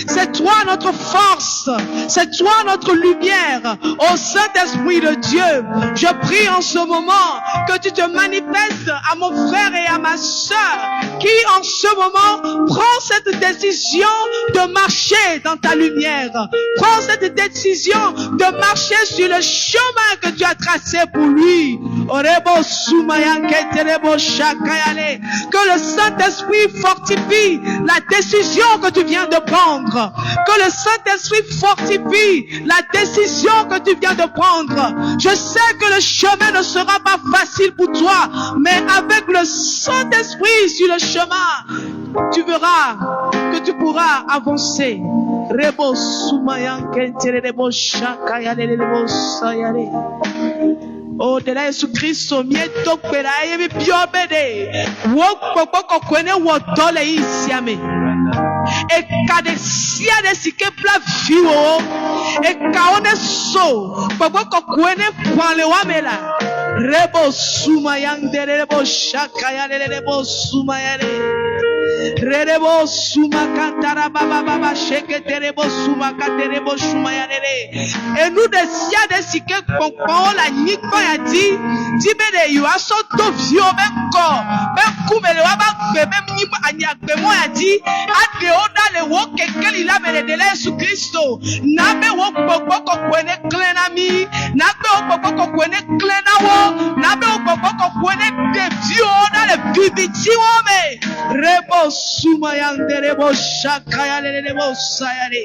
c'est toi notre force, c'est toi notre lumière. Ô Saint-Esprit de Dieu, je prie en ce moment que tu te manifestes à mon frère et à ma sœur qui en ce moment prend cette décision de marcher dans ta lumière. Prends cette décision de marcher sur le chemin que tu as tracé pour lui. Que le Saint-Esprit fortifie la décision que tu viens de prendre. Que le Saint-Esprit fortifie la décision que tu viens de prendre. Je sais que le chemin ne sera pas facile pour toi, mais avec le Saint-Esprit sur le chemin, tu verras que tu pourras avancer. Rebo sumayan kentere rebo shaka yale rebo sayare. Oh, de la Yesu Kristo mieto kwera yemi biobede. Wo kokoko kwene wo dole isiame. E kade sia de sike pla viwo. E kaone so kokoko kwene kwale wamela. Rebo sumayan de rebo shaka yale rebo sumayare. Rerebo suma kantara baba baba sheketerebo suma katerebo suma yarere. Et nous desia de sike kokon la nyiko ya di bede yo aso to vio beko be kumele wa ba gbe be nyimo anyagbe mo ya di ade oda le wo kekeli la mele de Yesu Kristo na be wo gbogbo kokwene klena mi na be wo gbogbo kokwene klena wo na be wo gbogbo kokwene de vio na le viviti wo me rebo suma yanderebo shakaya lelebo sayare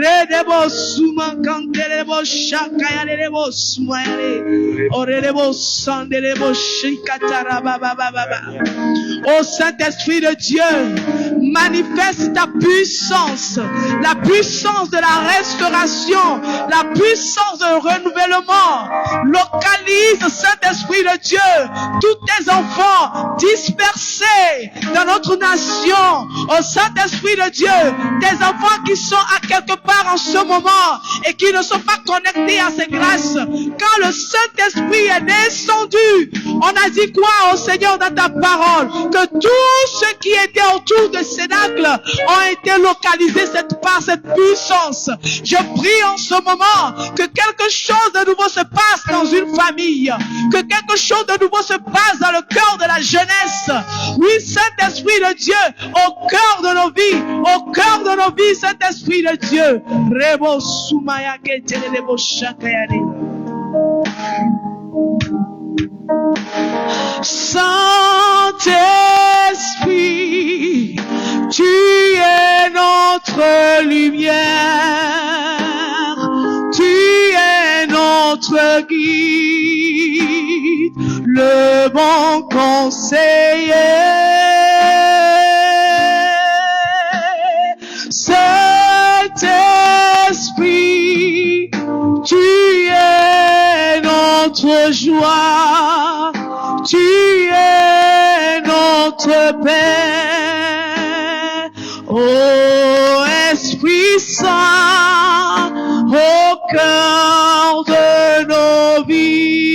redebo suma kanderebo shakaya lelebo sumayare orelebo sanderebo shikatara baba baba. Ô Saint-Esprit de Dieu, manifeste ta puissance, la puissance de la restauration, la puissance de renouvellement. Localise, Saint-Esprit de Dieu, tous tes enfants dispersés dans notre nation. Ô Saint-Esprit de Dieu, tes enfants qui sont à quelque part en ce moment et qui ne sont pas connectés à ces grâces. Quand le Saint-Esprit est descendu, on a dit quoi au Seigneur dans ta parole? Que tous ceux qui étaient autour de Cénacle ont été localisés par cette puissance. Je prie en ce moment que quelque chose de nouveau se passe dans une famille, que quelque chose de nouveau se passe dans le cœur de la jeunesse. Oui, Saint-Esprit de Dieu, au cœur de nos vies, Saint-Esprit de Dieu. Rebo sumaya ketele rebo shakayare. Saint-Esprit, tu es notre lumière, tu es notre guide, le bon conseiller. Saint-Esprit, tu es notre joie, tu es notre paix. Ô Esprit Saint, au cœur de nos vies.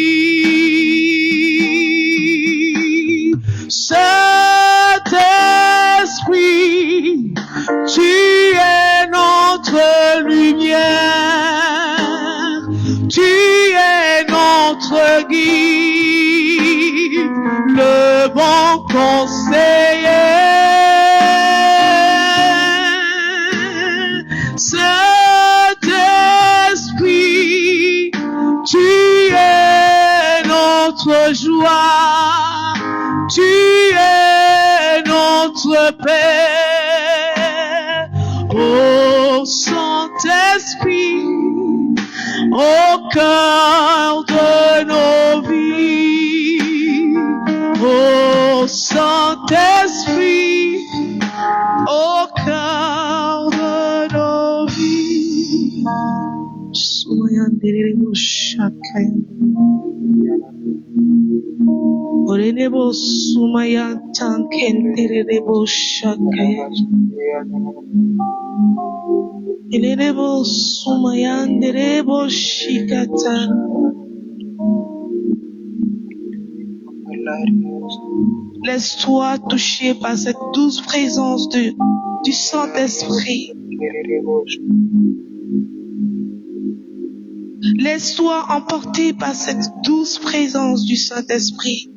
Saint-Esprit, tu es notre lumière, tu es notre guide, le bon conseiller. Saint-Esprit, tu es notre joie, tu es notre paix. Ô Saint Saint-Esprit au cœur de nos vies. Oh Saint-Esprit au cœur de nos vies. Sumayanderebo shakaya. Orenebo sumayantankenderebo shakaya. Elebo sumayanderebo shikata. Laisse-toi toucher par cette douce présence du Saint-Esprit. Laisse-toi emporter par cette douce présence du Saint-Esprit.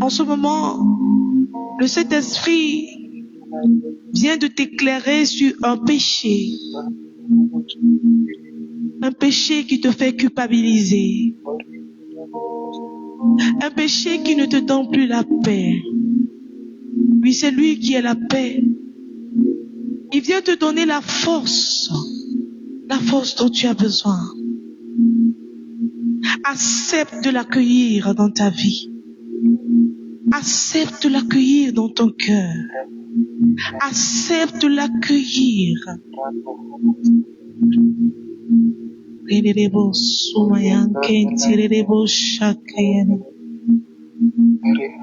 En ce moment, le Saint-Esprit vient de t'éclairer sur un péché qui te fait culpabiliser, un péché qui ne te donne plus la paix. Oui, c'est lui qui est la paix. Il vient te donner la force dont tu as besoin. Accepte de l'accueillir dans ta vie. Accepte de l'accueillir dans ton cœur. Accepte de l'accueillir.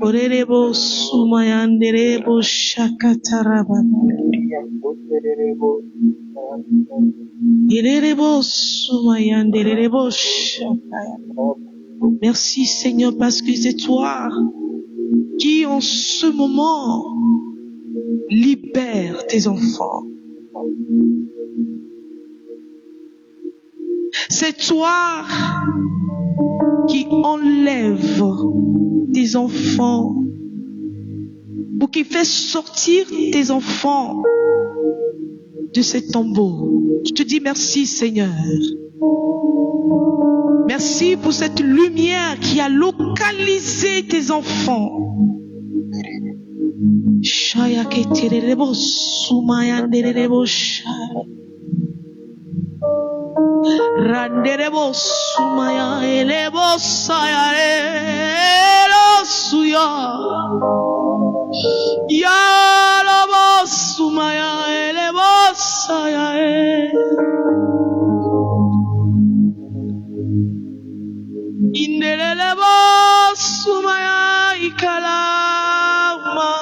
Orerebo sumayanderebo shakataraba. Irerebo sumayanderebo shakaya. Merci Seigneur parce que c'est toi qui en ce moment libère tes enfants. C'est toi qui enlève tes enfants ou qui fait sortir tes enfants de ces tombeaux. Je te dis merci Seigneur. Merci pour cette lumière qui a localisé tes enfants. Shaya keterebo sumayanderebo shaya. Randerebo sumaya elebo saya elo suya. Ya lobo sumaya elebo saya indelebo sumaya ikalama.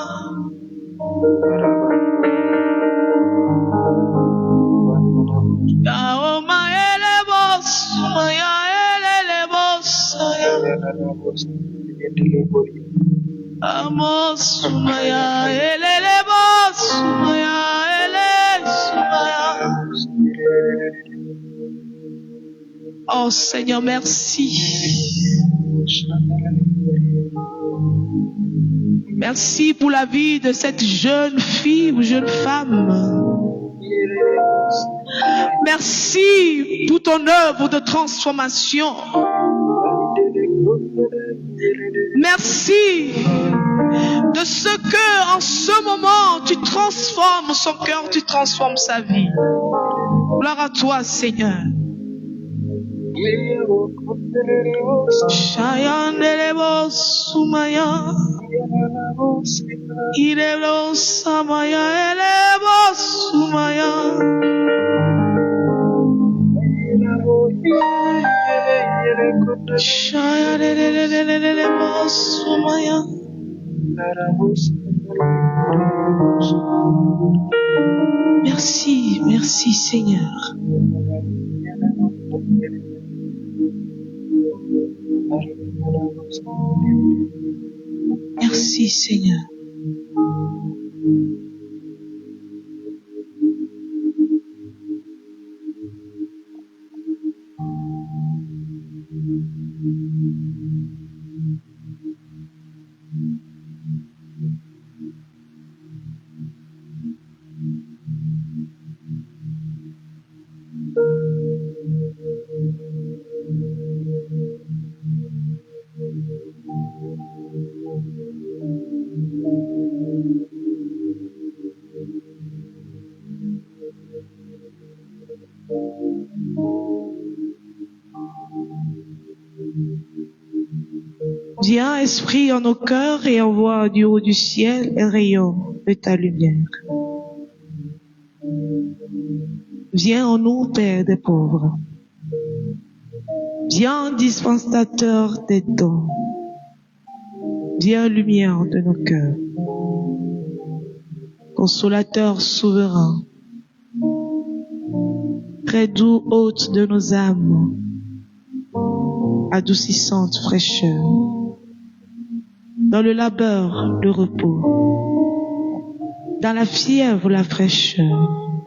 Amos sumaya elelebo sumaya ele sumaya. Oh Seigneur, merci. Merci pour la vie de cette jeune fille ou jeune femme. Merci pour ton œuvre de transformation. Merci de ce que en ce moment tu transformes son cœur, tu transformes sa vie. Gloire à toi Seigneur. Shayandelebo sumaya irelo samaya elebo sumaya. Shayandelebo sumaya. Merci, merci Seigneur. Merci Seigneur. dans nos cœurs et envoie du haut du ciel un rayon de ta lumière. Viens en nous, Père des pauvres. Viens, dispensateur des dons. Viens, lumière de nos cœurs. Consolateur souverain. Très doux hôte de nos âmes. Adoucissante fraîcheur. Dans le labeur, le repos. Dans la fièvre, la fraîcheur.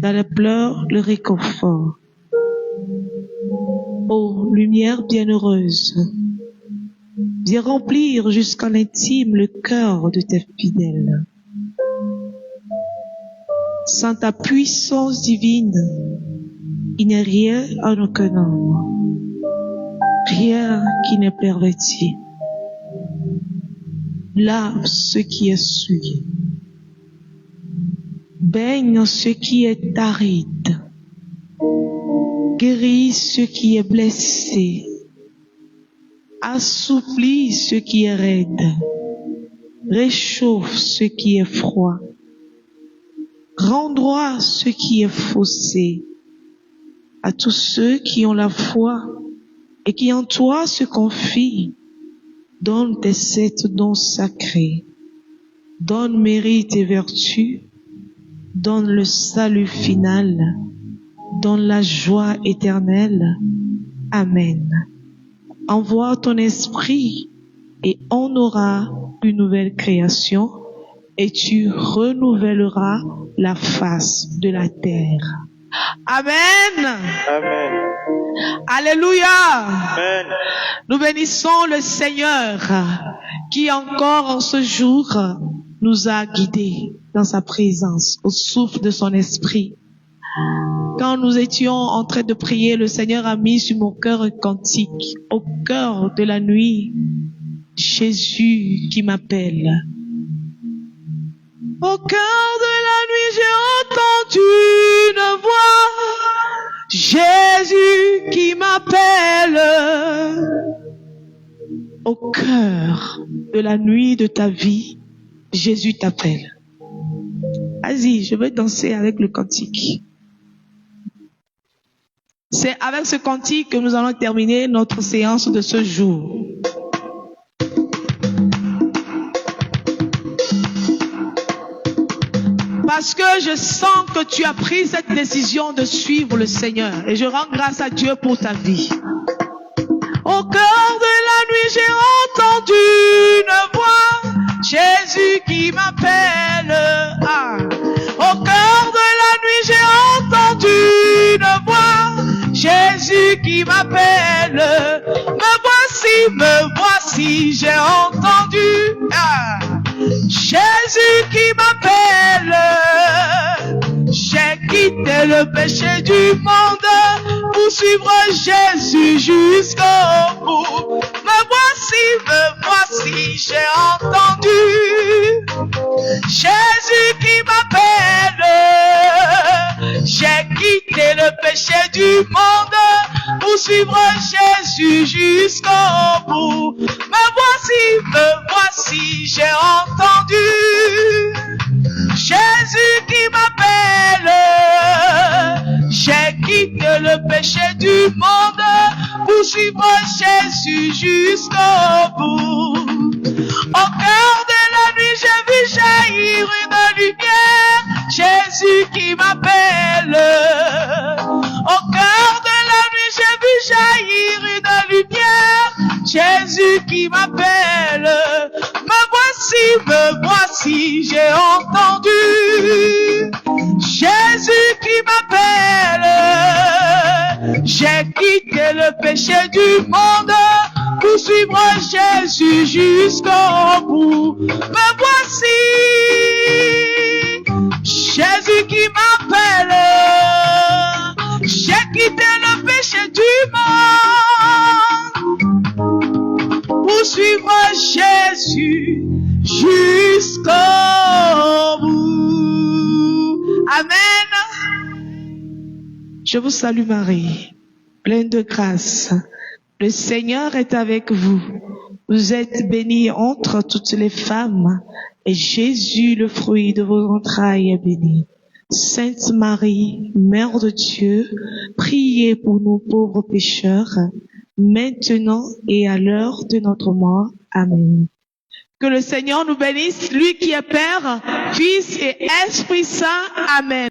Dans les pleurs, le réconfort. Ô lumière bienheureuse, viens remplir jusqu'à l'intime le cœur de tes fidèles. Sans ta puissance divine, il n'est rien en aucun homme, rien qui n'est perverti. Lave ce qui est souillé, baigne ce qui est aride, guéris ce qui est blessé, assouplis ce qui est raide, réchauffe ce qui est froid, rends droit ce qui est faussé. À tous ceux qui ont la foi et qui en toi se confient, donne tes 7 dons sacrés, donne mérite et vertu, donne le salut final, donne la joie éternelle. Amen. Envoie ton esprit et on aura une nouvelle création et tu renouvelleras la face de la terre. Amen. Amen. Alléluia. Amen. Nous bénissons le Seigneur qui encore en ce jour nous a guidés dans sa présence, au souffle de son esprit. Quand nous étions en train de prier, le Seigneur a mis sur mon cœur un cantique. Au cœur de la nuit, Jésus qui m'appelle. Au cœur de la nuit, j'ai entendu une voix. Jésus qui m'appelle. Au cœur de la nuit de ta vie, Jésus t'appelle. Vas-y, je veux danser avec le cantique. C'est avec ce cantique que nous allons terminer notre séance de ce jour. Parce que je sens que tu as pris cette décision de suivre le Seigneur. Et je rends grâce à Dieu pour ta vie. Au cœur de la nuit, j'ai entendu une voix. Jésus qui m'appelle. Ah. Au cœur de la nuit, j'ai entendu une voix. Jésus qui m'appelle. Me voici, j'ai entendu. Ah. Jésus qui m'appelle. J'ai quitté le péché du monde pour suivre Jésus jusqu'au bout. Me voici, j'ai entendu. Jésus qui m'appelle. J'ai quitté le péché du monde pour suivre Jésus jusqu'au bout. Me voici, j'ai entendu. Jésus qui m'appelle. J'ai quitté le péché du monde pour suivre Jésus jusqu'au bout. Au cœur de la nuit, j'ai vu jaillir une lumière. Jésus qui m'appelle. Au cœur de la nuit, j'ai vu jaillir une lumière. Jésus qui m'appelle. Me voici, j'ai entendu. Jésus qui m'appelle. J'ai quitté le péché du monde pour suivre Jésus jusqu'au bout. Me voici. Jésus qui m'appelle. J'ai quitté le péché du monde pour suivre Jésus jusqu'au bout. Amen. Je vous salue Marie, pleine de grâce. Le Seigneur est avec vous. Vous êtes bénie entre toutes les femmes, et Jésus, le fruit de vos entrailles, est béni. Sainte Marie, Mère de Dieu, priez pour nous pauvres pécheurs, maintenant et à l'heure de notre mort. Amen. Que le Seigneur nous bénisse, lui qui est Père, Fils et Esprit Saint. Amen.